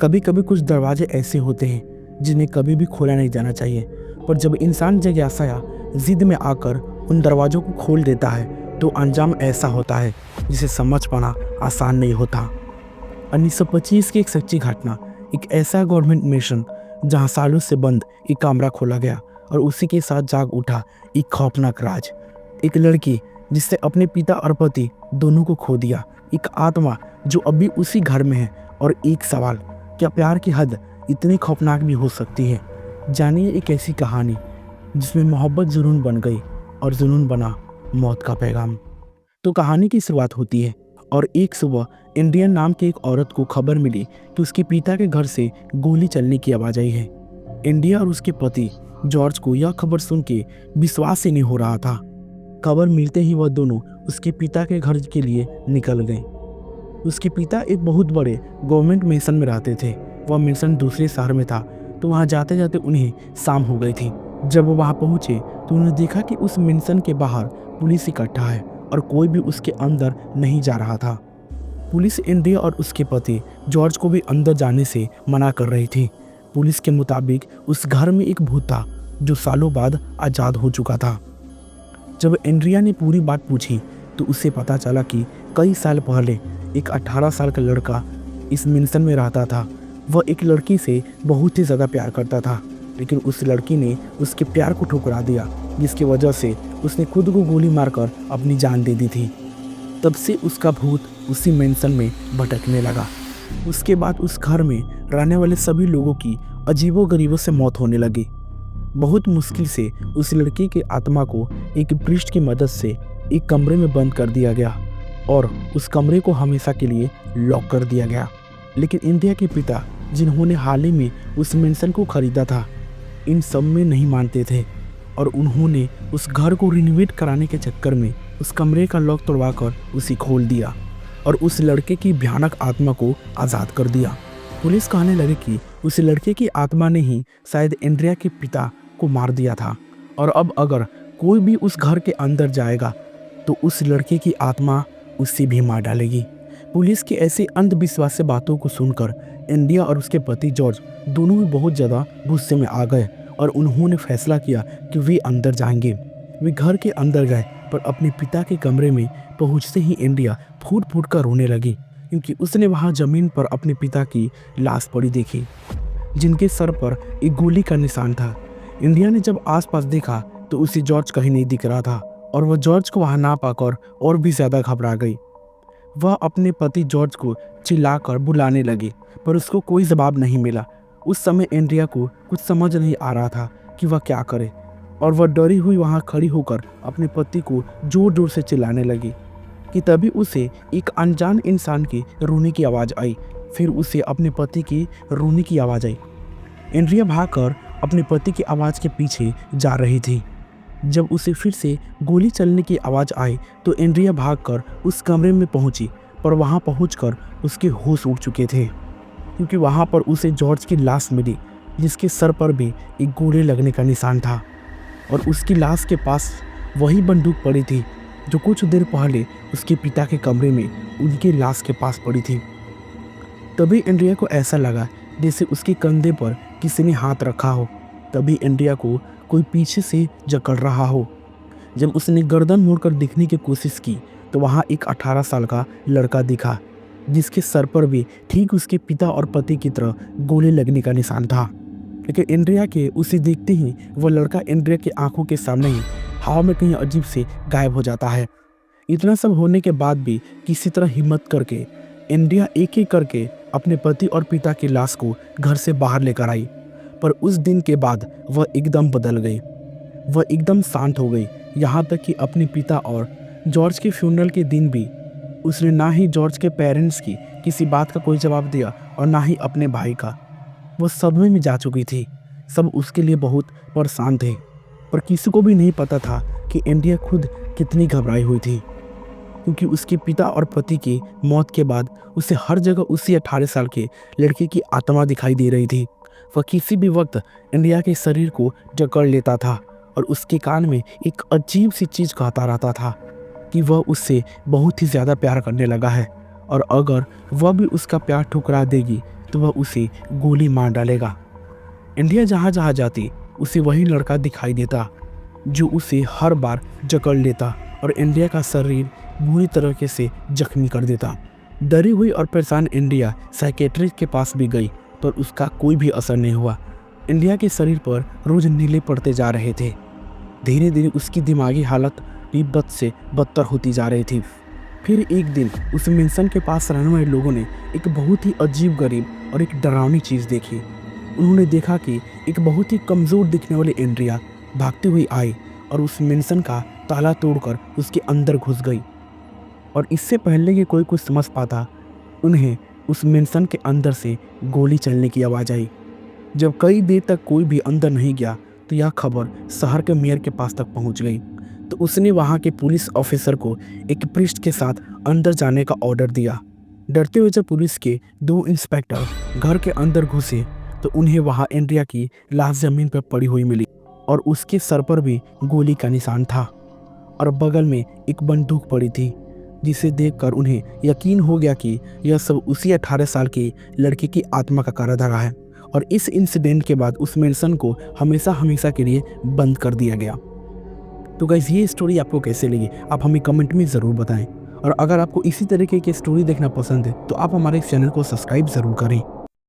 कभी कभी कुछ दरवाजे ऐसे होते हैं जिन्हें कभी भी खोला नहीं जाना चाहिए, पर जब इंसान जिज्ञासा या जिद में आकर उन दरवाज़ों को खोल देता है तो अंजाम ऐसा होता है जिसे समझ पाना आसान नहीं होता। 1925 की एक सच्ची घटना, एक ऐसा गवर्नमेंट मिशन जहां सालों से बंद एक कमरा खोला गया और उसी के साथ जाग उठा एक खौफनाक राज। एक लड़की जिससे अपने पिता और पति दोनों को खो दिया, एक आत्मा जो अभी उसी घर में है, और एक सवाल, क्या प्यार की हद इतनी खौफनाक भी हो सकती है? जानिए एक ऐसी कहानी जिसमें मोहब्बत जुनून बन गई और जुनून बना मौत का पैगाम। तो कहानी की शुरुआत होती है और एक सुबह इंडियन नाम की एक औरत को खबर मिली कि उसके पिता के घर से गोली चलने की आवाज़ आई है। इंडिया और उसके पति जॉर्ज को यह खबर सुन के विश्वास ही नहीं हो रहा था। खबर मिलते ही वह दोनों उसके पिता के घर के लिए निकल गए। उसके पिता एक बहुत बड़े गवर्नमेंट मिशन में रहते थे। वह मिशन दूसरे शहर में था, तो वहाँ जाते जाते उन्हें शाम हो गई थी। जब वो वहाँ पहुँचे तो उन्होंने देखा कि उस मिशन के बाहर पुलिस इकट्ठा है और कोई भी उसके अंदर नहीं जा रहा था। पुलिस इंडिया और उसके पति जॉर्ज को भी अंदर जाने से मना कर रही थी। पुलिस के मुताबिक उस घर में एक भूत था जो सालों बाद आज़ाद हो चुका था। जब इंडिया ने पूरी बात पूछी तो उसे पता चला कि कई साल पहले एक 18 साल का लड़का इस मिशन में रहता था। वह एक लड़की से बहुत ही ज़्यादा प्यार करता था, लेकिन उस लड़की ने उसके प्यार को ठुकरा दिया, जिसकी वजह से उसने खुद को गोली मारकर अपनी जान दे दी थी। तब से उसका भूत उसी मेंशन में भटकने लगा। उसके बाद उस घर में रहने वाले सभी लोगों की अजीबोगरीबों से मौत होने लगी। बहुत मुश्किल से उस लड़की के आत्मा को एक प्रीस्ट की मदद से एक कमरे में बंद कर दिया गया और उस कमरे को हमेशा के लिए लॉक कर दिया गया। लेकिन इंडिया के पिता, जिन्होंने हाल ही में उस मेंशन को खरीदा था, इन सब में नहीं मानते थे और उन्होंने उस घर को रिनोवेट कराने के चक्कर में उस कमरे का लॉक तोड़वाकर उसे खोल दिया और उस लड़के की भयानक आत्मा को आज़ाद कर दिया। पुलिस कहने लगी कि उस लड़के की आत्मा ने ही शायद इंडिया के पिता को मार दिया था और अब अगर कोई भी उस घर के अंदर जाएगा तो उस लड़के की आत्मा उसे भी मार डालेगी। पुलिस की ऐसी अंधविश्वासी बातों को सुनकर इंडिया और उसके पति जॉर्ज दोनों ही बहुत ज़्यादा गुस्से में आ गए और उन्होंने फैसला किया कि वे अंदर जाएंगे। वे घर के अंदर गए, पर अपने पिता के कमरे में पहुंचते ही इंडिया फूट फूट कर रोने लगी, क्योंकि उसने वहां ज़मीन पर अपने पिता की लाश पड़ी देखी, जिनके सर पर एक गोली का निशान था। इंडिया ने जब आसपास देखा तो उसे जॉर्ज कहीं नहीं दिख रहा था और वह जॉर्ज को वहां ना पाकर और भी ज़्यादा घबरा गई। वह अपने पति जॉर्ज को चिल्लाकर बुलाने लगी, पर उसको कोई जवाब नहीं मिला। उस समय इंडिया को कुछ समझ नहीं आ रहा था कि वह क्या करे और वह डरी हुई वहां खड़ी होकर अपने पति को जोर जोर से चिल्लाने लगी कि तभी उसे एक अनजान इंसान की रोने की आवाज़ आई। फिर उसे अपने पति की रोने की आवाज़ आई। इंडिया भागकर अपने पति की आवाज़ के पीछे जा रही थी। जब उसे फिर से गोली चलने की आवाज़ आई तो इंडिया भागकर उस कमरे में पहुंची, पर वहां पहुंचकर उसके होश उड़ चुके थे, क्योंकि वहां पर उसे जॉर्ज की लाश मिली, जिसके सर पर भी एक गोली लगने का निशान था और उसकी लाश के पास वही बंदूक पड़ी थी जो कुछ देर पहले उसके पिता के कमरे में उनकी लाश के पास पड़ी थी। तभी इंडिया को ऐसा लगा जैसे उसके कंधे पर किसी ने हाथ रखा हो। तभी इंडिया को कोई पीछे से जकड़ रहा हो। जब उसने गर्दन मोड़कर देखने की कोशिश की तो वहाँ एक 18 साल का लड़का दिखा, जिसके सर पर भी ठीक उसके पिता और पति की तरह गोली लगने का निशान था। लेकिन इंडिया के उसे देखते ही वह लड़का इंडिया की आंखों के सामने ही हवा में कहीं अजीब से गायब हो जाता है। इतना सब होने के बाद भी किसी तरह हिम्मत करके इंडिया एक एक करके अपने पति और पिता की लाश को घर से बाहर लेकर आई। पर उस दिन के बाद वह एकदम बदल गई। वह एकदम शांत हो गई, यहाँ तक कि अपने पिता और जॉर्ज के फ्यूनरल के दिन भी उसने ना ही जॉर्ज के पेरेंट्स की किसी बात का कोई जवाब दिया और ना ही अपने भाई का। वह सदमे में जा चुकी थी। सब उसके लिए बहुत परेशान थे, पर किसी को भी नहीं पता था कि इंडिया खुद कितनी घबराई हुई थी, क्योंकि उसके पिता और पति की मौत के बाद उसे हर जगह उसी 18 साल के लड़के की आत्मा दिखाई दे रही थी। वह किसी भी वक्त इंडिया के शरीर को जकड़ लेता था और उसके कान में एक अजीब सी चीज़ कहता रहता था कि वह उससे बहुत ही ज़्यादा प्यार करने लगा है और अगर वह भी उसका प्यार ठुकरा देगी तो वह उसे गोली मार डालेगा। इंडिया जहाँ जहाँ जाती उसे वही लड़का दिखाई देता जो उसे हर बार जकड़ लेता और इंडिया का शरीर बुरी तरीके से जख्मी कर देता। डरी हुई और परेशान इंडिया साइकेट्रिस्ट के पास भी गई पर उसका कोई भी असर नहीं हुआ। इंडिया के शरीर पर रोज नीले पड़ते जा रहे थे। धीरे धीरे उसकी दिमागी हालत भी बद से बदतर होती जा रही थी। फिर एक दिन उस मेंशन के पास रहने वाले लोगों ने एक बहुत ही अजीब गरीब और एक डरावनी चीज़ देखी। उन्होंने देखा कि एक बहुत ही कमज़ोर दिखने वाली इंडिया भागती हुई आई और उस मेंशन का ताला तोड़कर उसके अंदर घुस गई। और इससे पहले कि कोई कुछ समझ पाता, उन्हें उस मेंशन के अंदर से गोली चलने की आवाज़ आई। जब कई देर तक कोई भी अंदर नहीं गया तो यह खबर शहर के मेयर के पास तक पहुंच गई। तो उसने वहां के पुलिस ऑफिसर को एक प्रिस्ट के साथ अंदर जाने का ऑर्डर दिया। डरते हुए जब पुलिस के 2 इंस्पेक्टर घर के अंदर घुसे तो उन्हें वहां इंडिया की लाश जमीन पर पड़ी हुई मिली और उसके सर पर भी गोली का निशान था और बगल में एक बंदूक पड़ी थी, जिसे देखकर उन्हें यकीन हो गया कि यह सब उसी 18 साल की लड़की की आत्मा का कार्य धरा है। और इस इंसिडेंट के बाद उस मेंशन को हमेशा हमेशा के लिए बंद कर दिया गया। तो गाइस, ये स्टोरी आपको कैसे लगी आप हमें कमेंट में ज़रूर बताएं। और अगर आपको इसी तरीके की स्टोरी देखना पसंद है तो आप हमारे चैनल को सब्सक्राइब ज़रूर करें।